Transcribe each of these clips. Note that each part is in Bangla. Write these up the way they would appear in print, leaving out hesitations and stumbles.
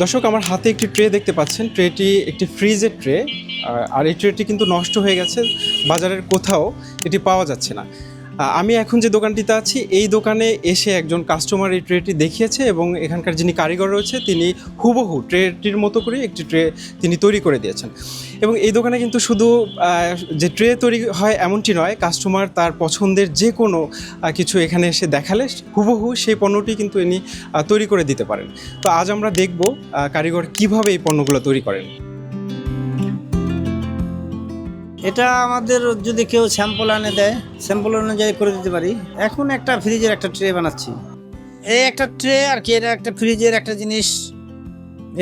দর্শক, আমার হাতে একটি ট্রে দেখতে পাচ্ছেন। ট্রেটি একটি ফ্রিজের ট্রে, আর এই ট্রেটি কিন্তু নষ্ট হয়ে গেছে, বাজারের কোথাও এটি পাওয়া যাচ্ছে না। আমি এখন যে দোকানটিতে আছি, এই দোকানে এসে একজন কাস্টমার এই ট্রেটি দেখিয়েছে এবং এখানকার যিনি কারিগর রয়েছে তিনি হুবহু ট্রেটির মতো করে একটি ট্রে তিনি তৈরি করে দিয়েছেন। এবং এই দোকানে কিন্তু শুধু যে ট্রে তৈরি হয় এমনটি নয়, কাস্টমার তার পছন্দের যে কোনো কিছু এখানে এসে দেখালে হুবহু সেই পণ্যটি কিন্তু ইনি তৈরি করে দিতে পারেন। তো আজ আমরা দেখব কারিগর কিভাবে এই পণ্যগুলো তৈরি করেন। এটা আমাদের যদি কেউ স্যাম্পল আনে দেয়, স্যাম্পল অনুযায়ী করে দিতে পারি। এখন একটা ফ্রিজের একটা ট্রে বানাচ্ছি। এই একটা ট্রে আর কি, এটা একটা ফ্রিজের একটা জিনিস।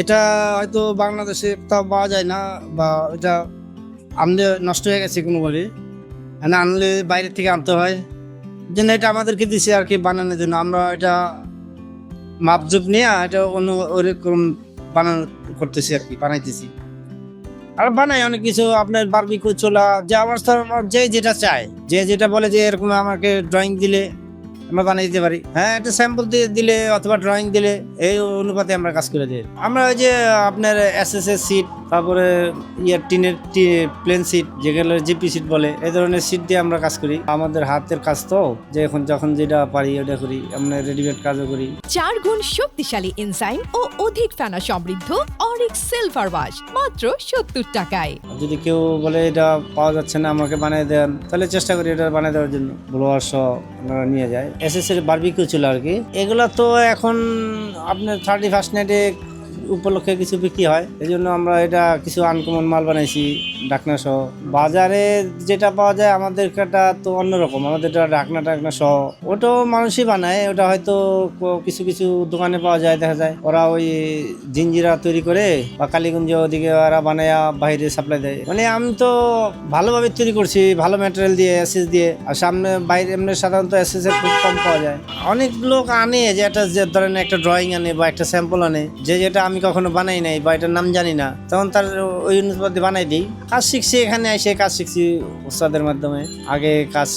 এটা হয়তো বাংলাদেশে কোথাও পাওয়া যায় না, বা এটা আনলে নষ্ট হয়ে গেছে কোনোভাবে, না আনলে বাইরে থেকে আনতে হয়। জন্য এটা আমাদেরকে দিছে আর কি বানানোর জন্য। আমরা এটা মাপজুপ নিয়ে এটা অন্য ওরকম বানানো করতেছি আর কি, বানাইতেছি। আর বানাই অনেক কিছু, আপনার বারবিকিউ চোলা, যে আমার যে যেটা চায়, যে যেটা বলে যে এরকম আমাকে ড্রয়িং দিলে আমরা বানিয়ে দিতে পারি। হ্যাঁ, একটা স্যাম্পল দিয়ে দিলে অথবা ড্রয়িং দিলে এই অনুপাতে আমরা কাজ করে দিই। আমরা ওই যে আপনার এসএসএস সিট, তারপরে টিনের প্লেন সিট, যেগুলো জিপি সিট বলে, এই ধরনের সিট দিয়ে আমরা কাজ করি। আমাদের হাতের কাজ তো, যে এখন যখন যেটা পারি ওটা করি। আমরা রেডিমেড কাজও করি। 4 গুণ শক্তিশালী এনজাইম ও অধিক ফেনা সমৃদ্ধ অরিক্স সিলভার ওয়াশ মাত্র 70 টাকায়। যদি কেউ বলে এটা পাওয়া যাচ্ছে না, আমাকে বানিয়ে দেন, তাহলে চেষ্টা করি এটা বানিয়ে দেওয়ার জন্য। ব্লোয়ার সহ আমরা নিয়ে যায়। এসএসএর বারবিকিউ ছিল আর কি। এগুলো তো এখন আপনার 31st নাইটে উপলক্ষে কিছু বিক্রি হয়, এই জন্য আমরা এটা কিছু আনকমন মাল বানাইছি, ঢাকনা সহ। বাজারে যেটা পাওয়া যায় আমাদের কাটা তো অন্যরকম, আমাদের ঢাকনা টাকনা সহ ওটাও মানুষই বানায়। ওটা হয়তো কিছু কিছু দোকানে পাওয়া যায়, দেখা যায় ওরা ওই জিঞ্জিরা তৈরি করে বা কালীগঞ্জ ওদিকে ওরা বানায় বাইরে সাপ্লাই দেয়। মানে আমি তো ভালোভাবে তৈরি করছি, ভালো ম্যাটেরিয়াল দিয়ে, এসএস দিয়ে। আর সামনে বাইরে এমনি সাধারণত এসএস এর খুব কম পাওয়া যায়। অনেক লোক আনে যে একটা, যে ধরেন একটা ড্রয়িং আনে বা একটা স্যাম্পল আনে, যে যেটা আমি কখনো বানাই নাই বা এটার নাম জানি না, তখন তার ওই অনুপাতে বানাই দিই। কাজ শিখছি, এখানে এসে কাজ শিখছি ওস্তাদের মাধ্যমে। আগে কাজ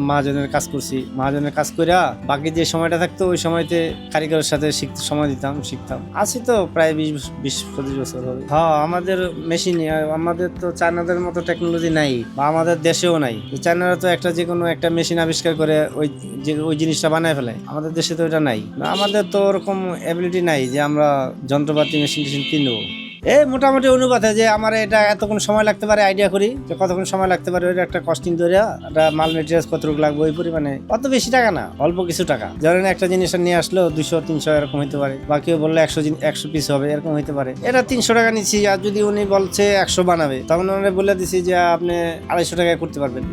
মহাজনের কাজ করছি, মহাজনের কাজ করে বাকি যে সময়টা থাকতো ওই সময়তে কারিগরের সাথে শিখতে সময় দিতাম, শিখতাম। আছি তো প্রায় 20-25 বছর হবে। হ্যাঁ, আমাদের মেশিন, আমাদের তো চায়নাদের মতো টেকনোলজি নাই, বা আমাদের দেশেও নাই। চায়নারা তো একটা যে কোনো একটা মেশিন আবিষ্কার করে ওই জিনিসটা বানায় ফেলে। আমাদের দেশে তো এটা নাই। আমাদের তো ওরকম অ্যাবিলিটি নাই যে আমরা যন্ত্রপাতি মেশিন কিনবো। মোটামুটি অনুপাতে যে আমার এটা এতক্ষণ সময় লাগতে পারে, আইডিয়া করি যে কতক্ষণ সময় লাগতে পারে, ওইটা একটা কস্টিং ধরে একটা মাল মেটেরিয়াল কতটুকু লাগবে ওই পরিমাণে। অত বেশি টাকা না, অল্প কিছু টাকা। ধরেন একটা জিনিস নিয়ে আসলো 200-300 এরকম হইতে পারে, বা কেউ বললে 100 পিস হবে, এরকম হইতে পারে। এটা 300 টাকা নিচ্ছি। আর যদি উনি বলছে 100 বানাবে, তখন ওনারা বলে দিছি যে আপনি 250 টাকায় করতে পারবেন।